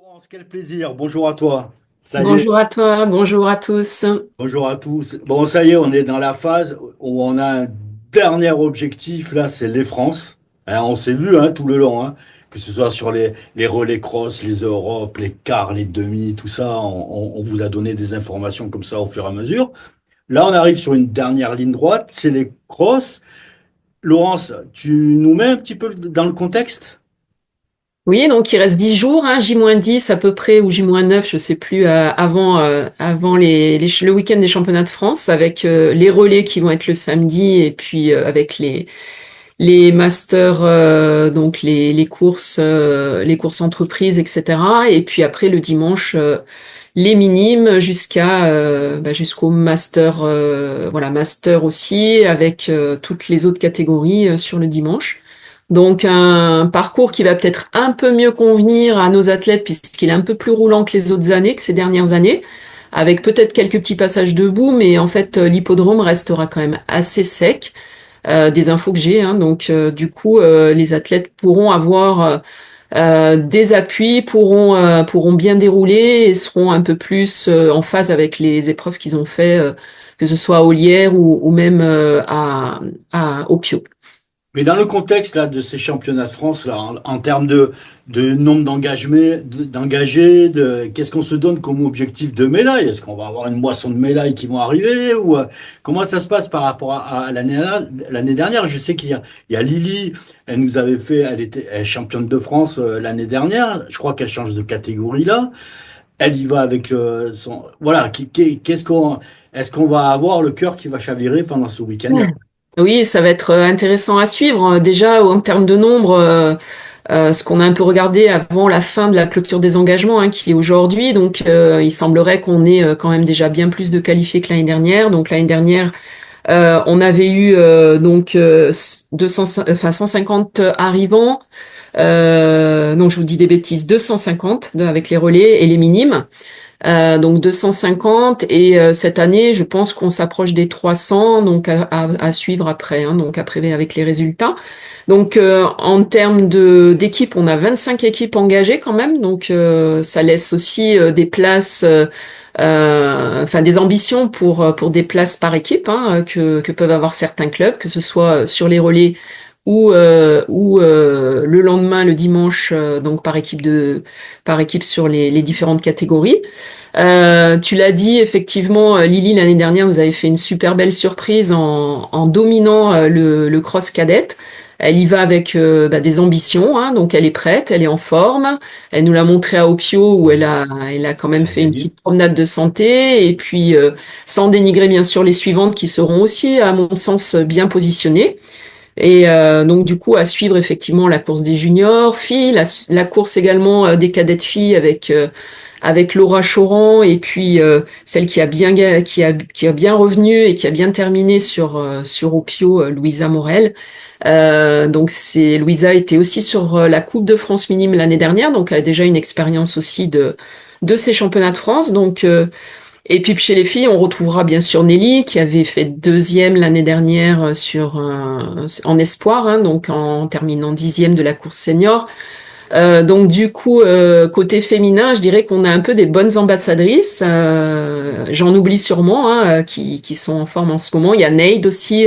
Laurence, quel plaisir. Bonjour à toi. Ça y est, Bonjour à toi, bonjour à tous. bonjour à tous. Bon, ça y est, on est dans la phase où on a un dernier objectif, là, c'est les France. Hein, on s'est vu tout le long, que ce soit sur les relais cross, les Europes, les quarts, les demi, tout ça. On vous a donné des informations comme ça au fur et à mesure. Là, on arrive sur une dernière ligne droite, c'est les crosses. Laurence, tu nous mets un petit peu dans le contexte? Oui, donc il reste 10 jours, hein, J-10 à peu près, ou J-9, je sais plus, avant le week-end des championnats de France, avec les relais qui vont être le samedi, et puis avec les masters, donc les courses entreprises, etc. Et puis après le dimanche, les minimes jusqu'au master, voilà, master aussi, avec toutes les autres catégories sur le dimanche. Donc un parcours qui va peut-être un peu mieux convenir à nos athlètes puisqu'il est un peu plus roulant que les autres années, que ces dernières années, avec peut-être quelques petits passages debout, mais en fait l'hippodrome restera quand même assez sec. Des infos que j'ai, hein, donc du coup les athlètes pourront avoir des appuis, pourront bien dérouler et seront un peu plus en phase avec les épreuves qu'ils ont fait, que ce soit à Olière ou même au Pio. Mais dans le contexte là de ces championnats de France là, en termes de nombre d'engagés, qu'est-ce qu'on se donne comme objectif de médailles? Est-ce qu'on va avoir une moisson de médailles qui vont arriver ou comment ça se passe par rapport à l'année dernière? Je sais qu'il y a Lily, elle nous avait fait, elle est championne de France l'année dernière. Je crois qu'elle change de catégorie là. Elle y va avec son, voilà. Est-ce qu'on va avoir le cœur qui va chavirer pendant ce week-end-là? Oui, ça va être intéressant à suivre. Déjà, en termes de nombre, ce qu'on a un peu regardé avant la fin de la clôture des engagements, hein, qui est aujourd'hui, donc il semblerait qu'on ait quand même déjà bien plus de qualifiés que l'année dernière. Donc l'année dernière, on avait eu 200, enfin 150 arrivants. Donc je vous dis des bêtises, 250 avec les relais et les minimes. Donc 250 et cette année, je pense qu'on s'approche des 300, donc à suivre après, hein, donc après avec les résultats. Donc en termes de d'équipes, on a 25 équipes engagées quand même, donc ça laisse aussi des places, enfin des ambitions pour des places par équipe, hein, que peuvent avoir certains clubs, que ce soit sur les relais ou le lendemain, le dimanche, donc par équipe sur les différentes catégories. Tu l'as dit, effectivement, Lily, l'année dernière, nous avait fait une super belle surprise en dominant le cross cadette. Elle y va avec des ambitions, hein, donc elle est prête, elle est en forme. Elle nous l'a montré à Opio où elle a quand même Elle a fait une gagné. petite promenade de santé. Et puis, sans dénigrer bien sûr les suivantes qui seront aussi, à mon sens, bien positionnées. Et donc du coup à suivre effectivement la course des juniors filles, la course également des cadettes filles avec Laura Choran et puis celle qui a bien revenu et qui a bien terminé sur Opio, Louisa Morel. Donc c'est Louisa était aussi sur la Coupe de France minime l'année dernière, donc elle a déjà une expérience aussi de ces championnats de France. Donc et puis chez les filles, on retrouvera bien sûr Nelly qui avait fait deuxième l'année dernière en espoir, hein, donc en terminant dixième de la course senior. Donc du coup, côté féminin, je dirais qu'on a un peu des bonnes ambassadrices. J'en oublie sûrement, hein, qui sont en forme en ce moment. Il y a Neide aussi,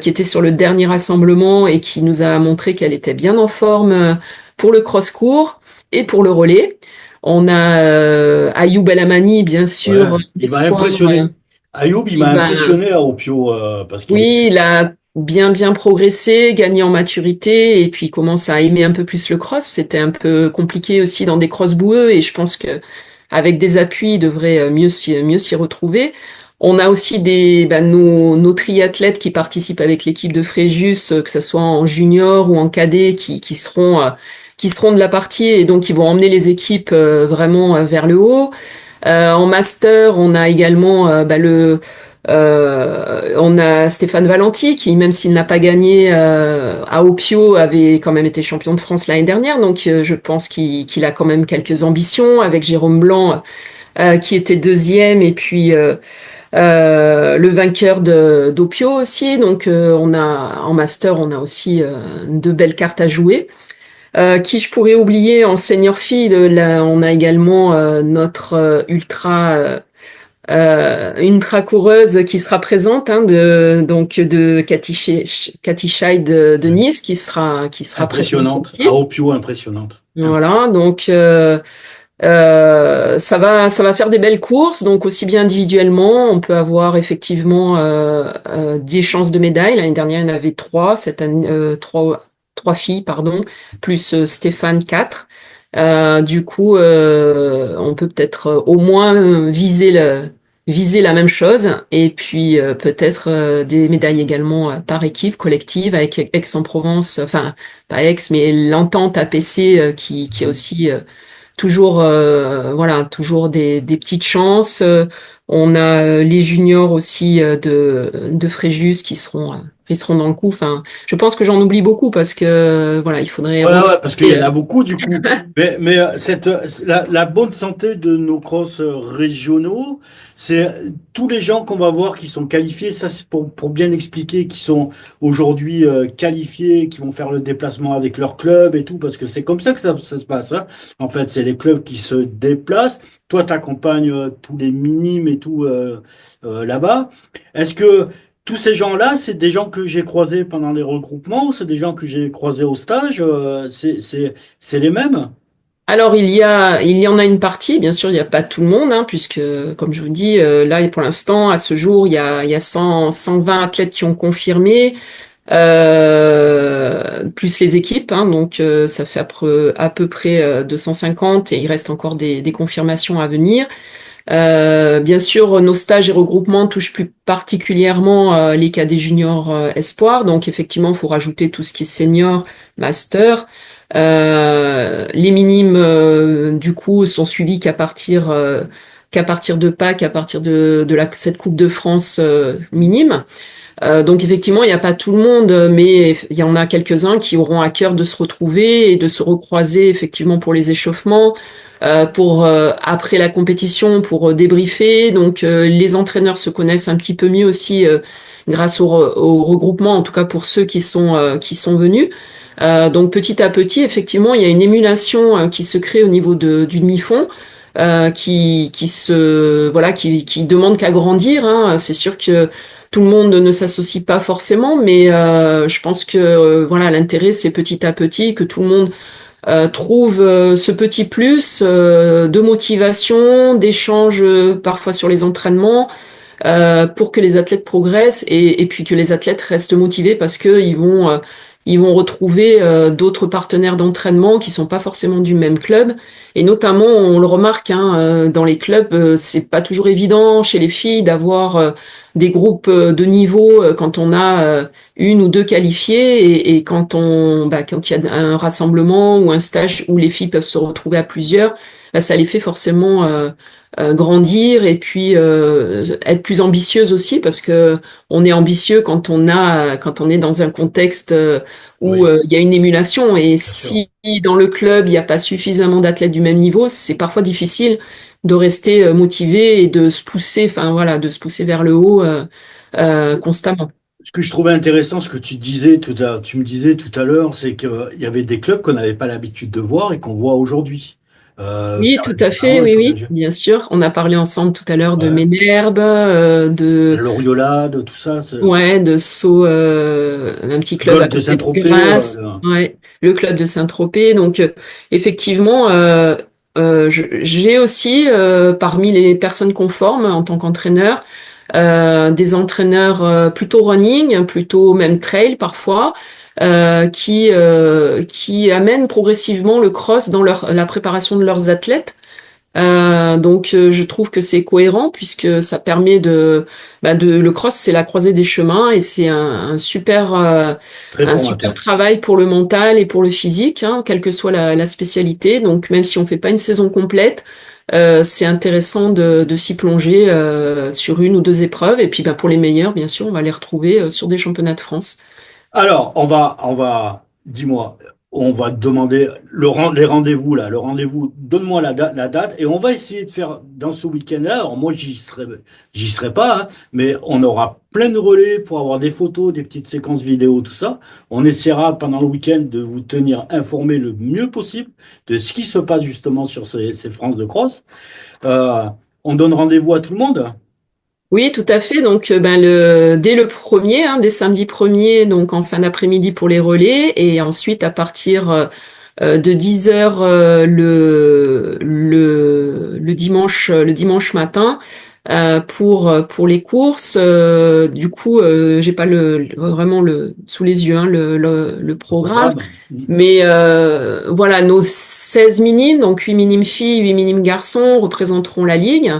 qui était sur le dernier rassemblement et qui nous a montré qu'elle était bien en forme pour le cross-court et pour le relais. On a Ayoub El Amani, bien Ouais, sûr, il m'a l'espoir. impressionné. Ayoub, il m'a Eh ben, impressionné à Opio parce qu'il est. oui, il a bien progressé, gagné en maturité et puis il commence à aimer un peu plus le cross. C'était un peu compliqué aussi dans des crosses boueux et je pense que avec des appuis, il devrait mieux s'y retrouver. On a aussi nos triathlètes qui participent avec l'équipe de Fréjus, que ce soit en junior ou en cadet, qui seront de la partie et donc qui vont emmener les équipes vraiment vers le haut. En master, on a également on a Stéphane Valenti qui, même s'il n'a pas gagné à Opio, avait quand même été champion de France l'année dernière. Donc, je pense qu'il a quand même quelques ambitions avec Jérôme Blanc qui était deuxième et puis le vainqueur d'Opio aussi. Donc, on a en master, on a aussi deux belles cartes à jouer. Qui je pourrais oublier en senior feed, là, on a également notre ultra coureuse qui sera présente, hein, de Cathy Scheid de Nice, qui sera présente Impressionnante, à aussi. Opio, impressionnante. Voilà, donc ça va faire des belles courses, donc aussi bien individuellement, on peut avoir effectivement des chances de médaille. L'année dernière, il y en avait trois, cette année trois filles, pardon, plus Stéphane quatre. Du coup, on peut peut-être au moins viser la même chose, et puis peut-être des médailles également par équipe collective avec Aix-en-Provence, enfin pas Aix, mais l'entente APC qui est aussi toujours voilà, toujours des petites chances. On a les juniors aussi de Fréjus qui seront dans le coup. Enfin, je pense que j'en oublie beaucoup parce que voilà, il faudrait Ouais, ouais, parce qu'il y regrouper. en a beaucoup du coup. Mais la bonne santé de nos crosses régionaux, c'est tous les gens qu'on va voir qui sont qualifiés, ça c'est pour bien expliquer, qui sont aujourd'hui qualifiés, qui vont faire le déplacement avec leur club et tout, parce que c'est comme ça que ça se passe, hein. En fait, c'est les clubs qui se déplacent. Toi, tu accompagnes tous les minimes et tout là-bas. Est-ce que tous ces gens-là, c'est des gens que j'ai croisés pendant les regroupements ou c'est des gens que j'ai croisés au stage? C'est les mêmes? Alors il y en a une partie, bien sûr, il n'y a pas tout le monde, hein, puisque comme je vous dis, là et pour l'instant, à ce jour, il y a 120 athlètes qui ont confirmé. Plus les équipes, hein, donc ça fait à peu près 250 et il reste encore des confirmations à venir. Bien sûr, nos stages et regroupements touchent plus particulièrement les cadets juniors espoirs, donc effectivement, il faut rajouter tout ce qui est senior, master. Les minimes, du coup, sont suivis qu'à partir de Pâques, à partir de cette Coupe de France minime. Donc effectivement, il n'y a pas tout le monde, mais il y en a quelques-uns qui auront à cœur de se retrouver et de se recroiser effectivement pour les échauffements, pour après la compétition, pour débriefer. Donc les entraîneurs se connaissent un petit peu mieux aussi grâce au regroupement, en tout cas pour ceux qui sont venus. Donc petit à petit, effectivement, il y a une émulation qui se crée au niveau du demi-fond. Qui demande qu'à grandir, hein. C'est sûr que tout le monde ne s'associe pas forcément, mais je pense que voilà, l'intérêt c'est petit à petit que tout le monde trouve ce petit plus de motivation, d'échange parfois sur les entraînements, pour que les athlètes progressent et puis que les athlètes restent motivés parce que ils vont retrouver d'autres partenaires d'entraînement qui sont pas forcément du même club. Et notamment, on le remarque, hein, dans les clubs, c'est pas toujours évident chez les filles d'avoir des groupes de niveau quand on a une ou deux qualifiées et quand il y a un rassemblement ou un stage où les filles peuvent se retrouver à plusieurs, bah, ça les fait forcément grandir et puis être plus ambitieuses aussi parce que on est ambitieux quand on est dans un contexte où Oui, il y a une émulation et bien sûr. si dans le club il n'y a pas suffisamment d'athlètes du même niveau, c'est parfois difficile de rester motivé et de se pousser, enfin voilà, de se pousser vers le haut constamment. Ce que je trouvais intéressant, ce que tu me disais tout à l'heure, c'est qu'il y avait des clubs qu'on n'avait pas l'habitude de voir et qu'on voit aujourd'hui. Oui, tout à fait, Perles, oui, oui, bien sûr. On a parlé ensemble tout à l'heure de ouais, Ménherbe, L'Oriolade, tout ça, ouais, de Sceaux, un petit club à Golfe de côté de Saint-Tropez. Grasse, ouais, le club de Saint-Tropez. Donc, effectivement, j'ai aussi, parmi les personnes qu'on forme en tant qu'entraîneur, des entraîneurs plutôt running, plutôt même trail parfois, qui amènent progressivement le cross dans la préparation de leurs athlètes. Donc je trouve que c'est cohérent puisque ça permet le cross c'est la croisée des chemins et c'est Très un super formateur. travail pour le mental et pour le physique, hein, quelle que soit la spécialité. Donc même si on fait pas une saison complète, c'est intéressant de s'y plonger sur une ou deux épreuves et puis pour les meilleurs bien sûr on va les retrouver sur des championnats de France. Alors, dis-moi, on va te demander les rendez-vous là, le rendez-vous, donne-moi la date et on va essayer de faire dans ce week-end-là. Alors moi, j'y serai pas, hein, mais on aura plein de relais pour avoir des photos, des petites séquences vidéo, tout ça. On essaiera pendant le week-end de vous tenir informé le mieux possible de ce qui se passe justement sur ces France de cross. Euh, on donne rendez-vous à tout le monde. Oui, tout à fait. Donc, dès le premier, hein, dès samedi premier, donc en fin d'après-midi pour les relais, et ensuite à partir de 10 heures le dimanche matin pour les courses. Du coup, j'ai pas vraiment sous les yeux, hein, le Le programme. programme. Mais voilà, nos 16 minimes, donc 8 minimes filles, 8 minimes garçons, représenteront la ligue.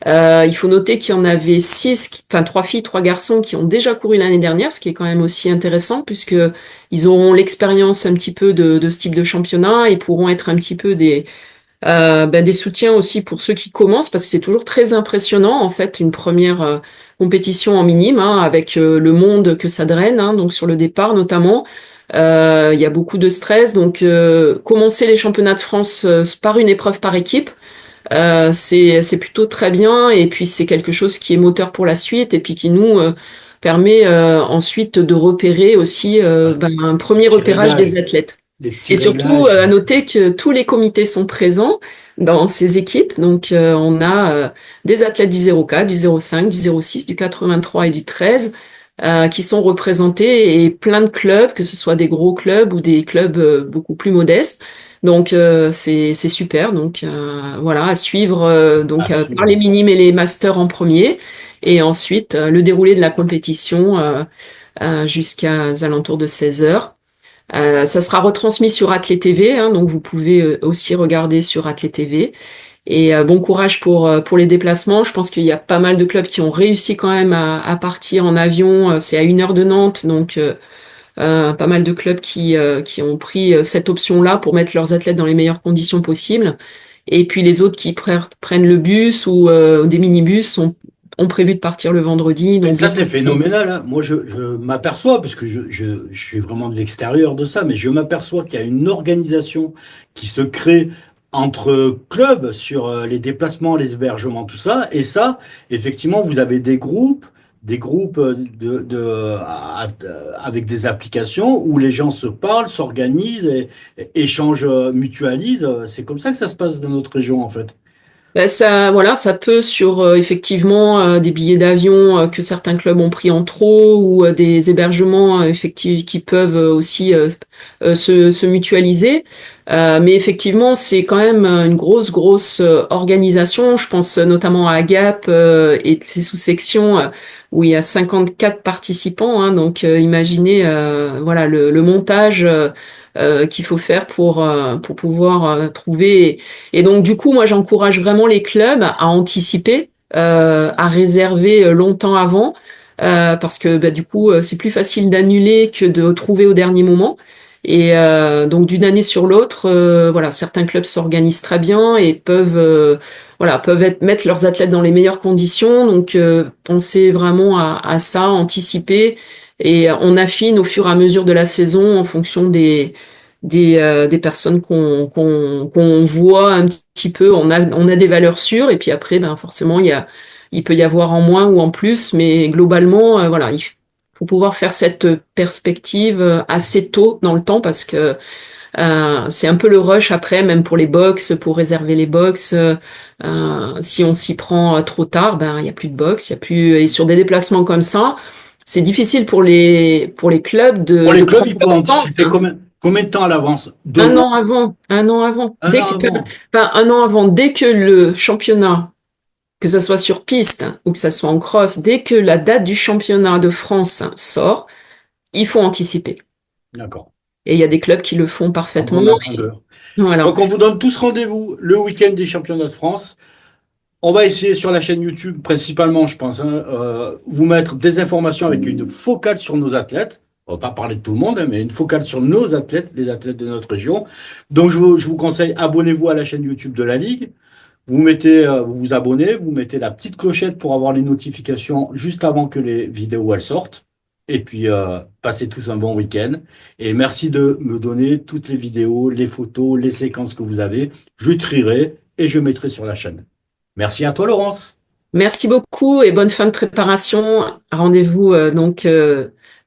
Il faut noter qu'il y en avait enfin 3 filles, 3 garçons qui ont déjà couru l'année dernière, ce qui est quand même aussi intéressant puisque ils auront l'expérience un petit peu de ce type de championnat et pourront être un petit peu des soutiens aussi pour ceux qui commencent parce que c'est toujours très impressionnant en fait une première compétition en minime, hein, avec le monde que ça draine, hein, donc sur le départ notamment. Il y a beaucoup de stress, donc commencer les championnats de France par une épreuve par équipe, c'est plutôt très bien, et puis c'est quelque chose qui est moteur pour la suite et puis qui nous permet ensuite de repérer aussi un Les premier petits repérage des réglages. athlètes. Les petits Et surtout, réglages. à noter que tous les comités sont présents dans ces équipes. Donc, on a des athlètes du 04, du 05, du 06, du 83 et du 13 qui sont représentés, et plein de clubs, que ce soit des gros clubs ou des clubs beaucoup plus modestes. Donc, c'est super. Donc, voilà, à suivre À par les suivre. minimes et les masters en premier. Et ensuite, le déroulé de la compétition jusqu'à alentours de 16 heures. Ça sera retransmis sur Athlé TV, hein, donc vous pouvez aussi regarder sur Athlé TV. Et bon courage pour les déplacements. Je pense qu'il y a pas mal de clubs qui ont réussi quand même à partir en avion. C'est à 1 heure de Nantes, donc pas mal de clubs qui ont pris cette option-là pour mettre leurs athlètes dans les meilleures conditions possibles. Et puis les autres qui prennent le bus ou des minibus ont prévu de partir le vendredi. Mais Donc ça, bien c'est sûr. phénoménal, hein. Moi, je m'aperçois, parce que je suis vraiment de l'extérieur de ça, mais je m'aperçois qu'il y a une organisation qui se crée entre clubs sur les déplacements, les hébergements, tout ça. Et ça, effectivement, vous avez des groupes avec des applications où les gens se parlent, s'organisent et échangent, mutualisent. C'est comme ça que ça se passe dans notre région, en fait. Ben ça, voilà, ça peut sur effectivement des billets d'avion que certains clubs ont pris en trop, ou des hébergements effectifs qui peuvent aussi se mutualiser. Mais effectivement, c'est quand même une grosse organisation. Je pense notamment à Agap et ses sous-sections où il y a 54 participants, hein. Donc imaginez voilà le montage qu'il faut faire pour pouvoir trouver. Et donc, du coup, moi, j'encourage vraiment les clubs à anticiper, à réserver longtemps avant, parce que du coup, c'est plus facile d'annuler que de trouver au dernier moment. Et donc, d'une année sur l'autre, voilà, certains clubs s'organisent très bien et peuvent mettre leurs athlètes dans les meilleures conditions. Donc, pensez vraiment à ça, anticiper, et on affine au fur et à mesure de la saison en fonction des personnes qu'on voit un petit peu. On a des valeurs sûres, et puis après, ben forcément, il peut y avoir en moins ou en plus, mais globalement, voilà, il faut pouvoir faire cette perspective assez tôt dans le temps, parce que c'est un peu le rush après, même pour les box, pour réserver les box. Si on s'y prend trop tard, ben il y a plus de box, il y a plus. Et sur des déplacements comme ça, c'est difficile pour les clubs Pour de les clubs, prendre il faut leur temps, anticiper hein. combien de temps à l'avance? Deux Un mois? an avant, un an avant. Un an avant? Enfin, un an avant, dès que le championnat, que ça soit sur piste ou que ça soit en cross, dès que la date du championnat de France sort, il faut anticiper. D'accord. Et il y a des clubs qui le font En parfaitement. bon entendeur. Voilà. Donc, on vous donne tous rendez-vous le week-end des championnats de France. On va essayer sur la chaîne YouTube, principalement, je pense, hein, vous mettre des informations avec une focale sur nos athlètes. On va pas parler de tout le monde, hein, mais une focale sur nos athlètes, les athlètes de notre région. Donc, je vous conseille, abonnez-vous à la chaîne YouTube de la Ligue. Vous vous abonnez, vous mettez la petite clochette pour avoir les notifications juste avant que les vidéos elles sortent. Et puis, passez tous un bon week-end. Et merci de me donner toutes les vidéos, les photos, les séquences que vous avez. Je trierai et je mettrai sur la chaîne. Merci à toi, Laurence. Merci beaucoup et bonne fin de préparation. Rendez-vous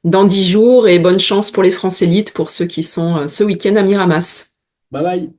dans 10 jours et bonne chance pour les France Élites pour ceux qui sont ce week-end à Miramas. Bye bye.